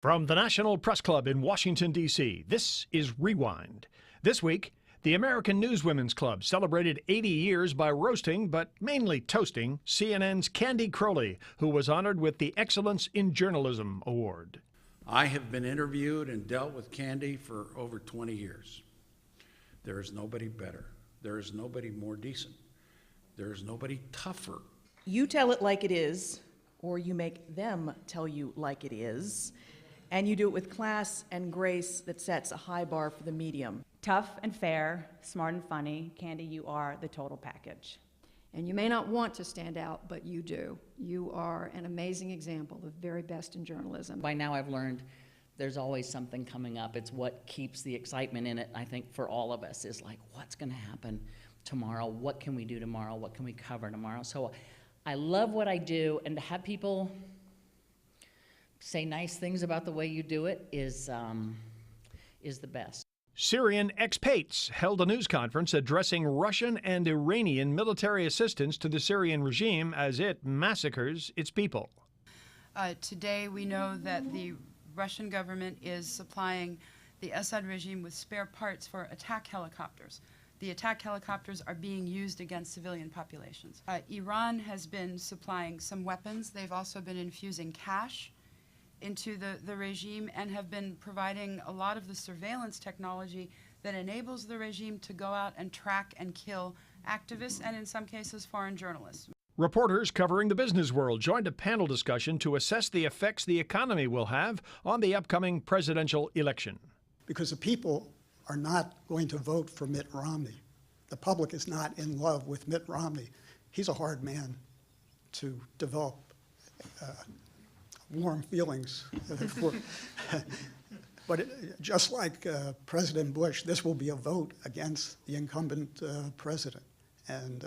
From the National Press Club in Washington, D.C., this is Rewind. This week, the American Newswomen's Club celebrated 80 years by roasting, but mainly toasting, CNN's Candy Crowley, who was honored with the Excellence in Journalism Award. I have been interviewed and dealt with Candy for over 20 years. There is nobody better. There is nobody more decent. There is nobody tougher. You tell it like it is, or you make them tell you like it is, and you do it with class and grace that sets a high bar for the medium. Tough and fair, smart and funny, Candy, you are the total package. And you may not want to stand out, but you do. You are an amazing example, the very best in journalism. By now I've learned there's always something coming up. It's what keeps the excitement in it, I think, for all of us, is like, what's going to happen tomorrow? What can we do tomorrow? What can we cover tomorrow? So I love what I do, and to have people say nice things about the way you do it is the best. Syrian expatriates held a news conference addressing Russian and Iranian military assistance to the Syrian regime as it massacres its people. Today we know that the Russian government is supplying the Assad regime with spare parts for attack helicopters. The attack helicopters are being used against civilian populations. Iran has been supplying some weapons. They've also been infusing cash into the regime and have been providing a lot of the surveillance technology that enables the regime to go out and track and kill activists and in some cases foreign journalists. Reporters covering the business world joined a panel discussion to assess the effects the economy will have on the upcoming presidential election. Because the people are not going to vote for Mitt Romney. The public is not in love with Mitt Romney. He's a hard man to develop warm feelings for. But just like President Bush, this will be a vote against the incumbent president. And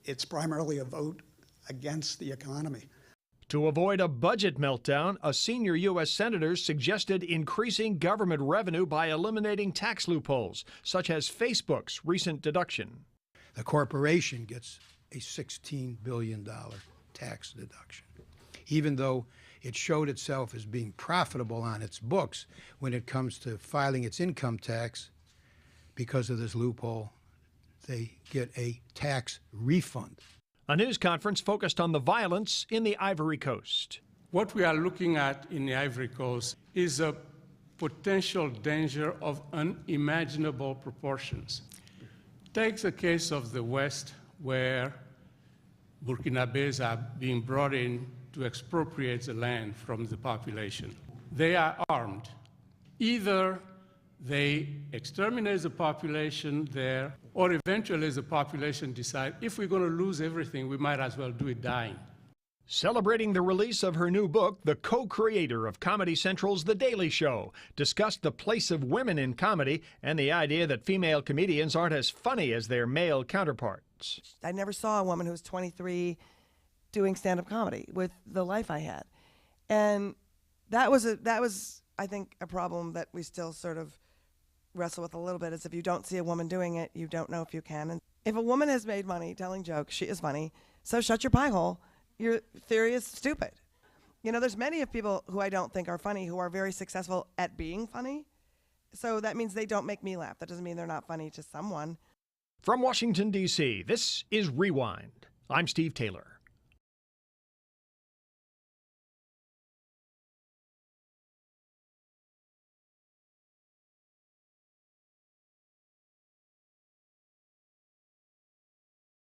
it's primarily a vote against the economy. To avoid a budget meltdown, a senior U.S. senator suggested increasing government revenue by eliminating tax loopholes, such as Facebook's recent deduction. The corporation gets a $16 billion tax deduction, even though it showed itself as being profitable on its books when it comes to filing its income tax. Because of this loophole, they get a tax refund. A news conference focused on the violence in the Ivory Coast. What we are looking at in the Ivory Coast is a potential danger of unimaginable proportions. Take the case of the West, where Burkinabés are being brought in to expropriate the land from the population. They are armed. Either they exterminate the population there, or eventually the population decide, if we're going to lose everything, we might as well do it dying. Celebrating the release of her new book, the co-creator of Comedy Central's The Daily Show discussed the place of women in comedy and the idea that female comedians aren't as funny as their male counterparts. I never saw a woman who was 23 doing stand-up comedy with the life I had. And that was, I think, a problem that we still sort of wrestle with a little bit, is if you don't see a woman doing it, you don't know if you can. And if a woman has made money telling jokes, she is funny. So shut your pie hole. Your theory is stupid. You know, there's many of people who I don't think are funny who are very successful at being funny. So that means they don't make me laugh. That doesn't mean they're not funny to someone. From Washington, D.C., this is Rewind. I'm Steve Taylor.